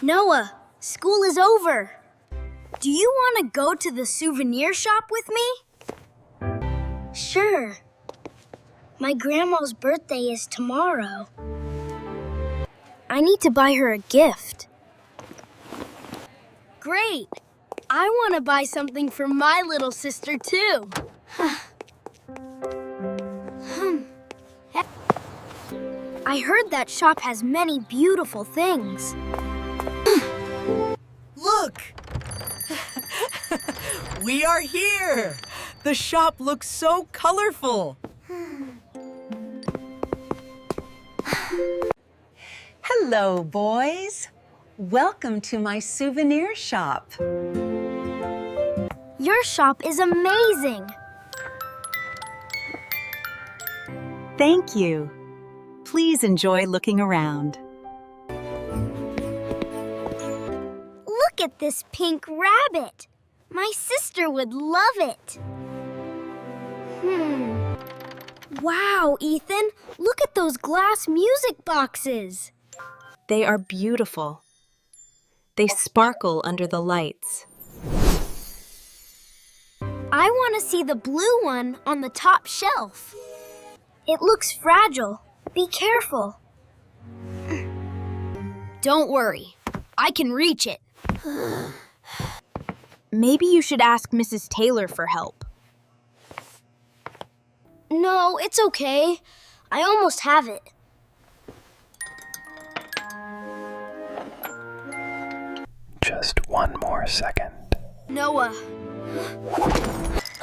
Noah, school is over. Do you want to go to the souvenir shop with me? Sure. My grandma's birthday is tomorrow. I need to buy her a gift. Great! I want to buy something for my little sister, too. I heard that shop has many beautiful things. Look! We are here! The shop looks so colorful. Hello, boys. Welcome to my souvenir shop. Your shop is amazing. Thank you. Please enjoy looking around. Look at this pink rabbit. My sister would love it. Wow, Ethan, look at those glass music boxes. They are beautiful. They sparkle under the lights. I want to see the blue one on the top shelf. It looks fragile. Be careful. Don't worry. I can reach it. Maybe you should ask Mrs. Taylor for help. No, it's okay. I almost have it. Just one more second. Noah.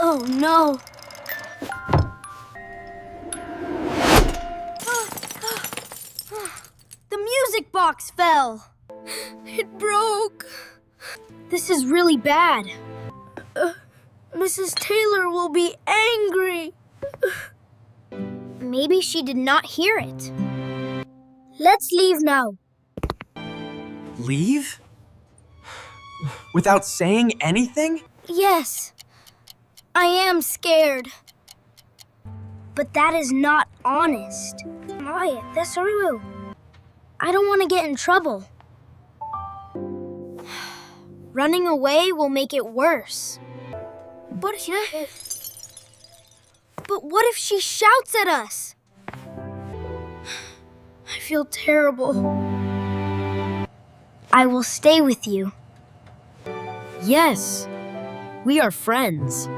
Oh, no. The music box fell. It broke. This is really bad. Mrs. Taylor will be angry. Maybe she did not hear it. Let's leave now. Leave? Without saying anything? Yes, I am scared. But that is not honest. I don't want to get in trouble. Running away will make it worse. But what if she shouts at us? I feel terrible. I will stay with you. Yes, we are friends.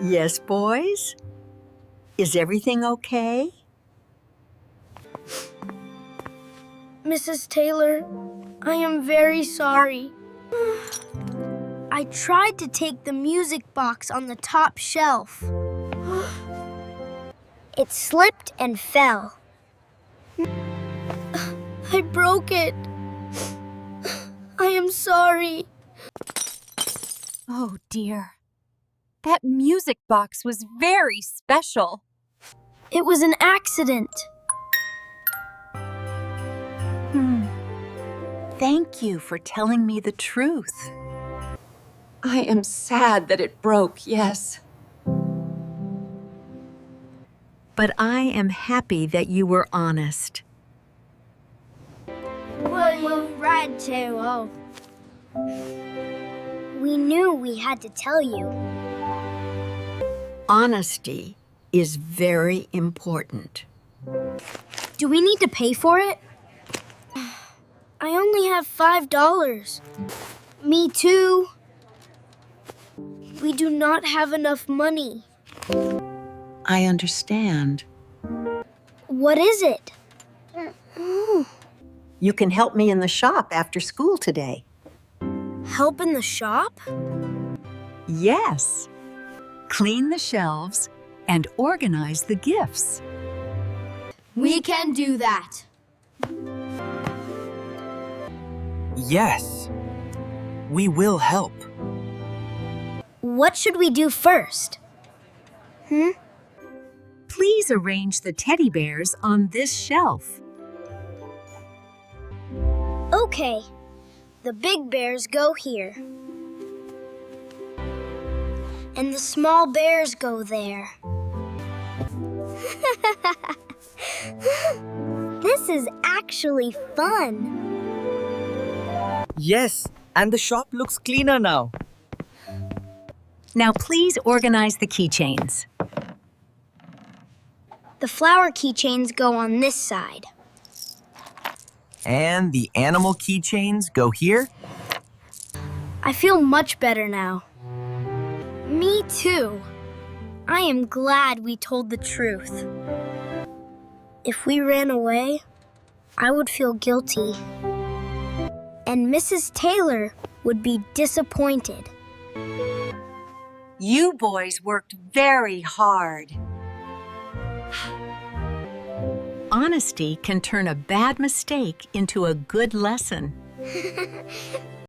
Yes, boys? Is everything okay? Mrs. Taylor, I am very sorry. I tried to take the music box on the top shelf. It slipped and fell. I broke it. I am sorry. Oh dear. That music box was very special. It was an accident. Thank you for telling me the truth. I am sad that it broke, yes. But I am happy that you were honest. Well, you had to. We knew we had to tell you. Honesty is very important. Do we need to pay for it? I only have $5. Me too. We do not have enough money. I understand. What is it? You can help me in the shop after school today. Help in the shop? Yes. Clean the shelves and organize the gifts. We can do that. Yes. We will help. What should we do first? Please arrange the teddy bears on this shelf. Okay. The big bears go here. And the small bears go there. This is actually fun. Yes, and the shop looks cleaner now. Now please organize the keychains. The flower keychains go on this side. And the animal keychains go here? I feel much better now. Me too. I am glad we told the truth. If we ran away, I would feel guilty. And Mrs. Taylor would be disappointed. You boys worked very hard. Honesty can turn a bad mistake into a good lesson.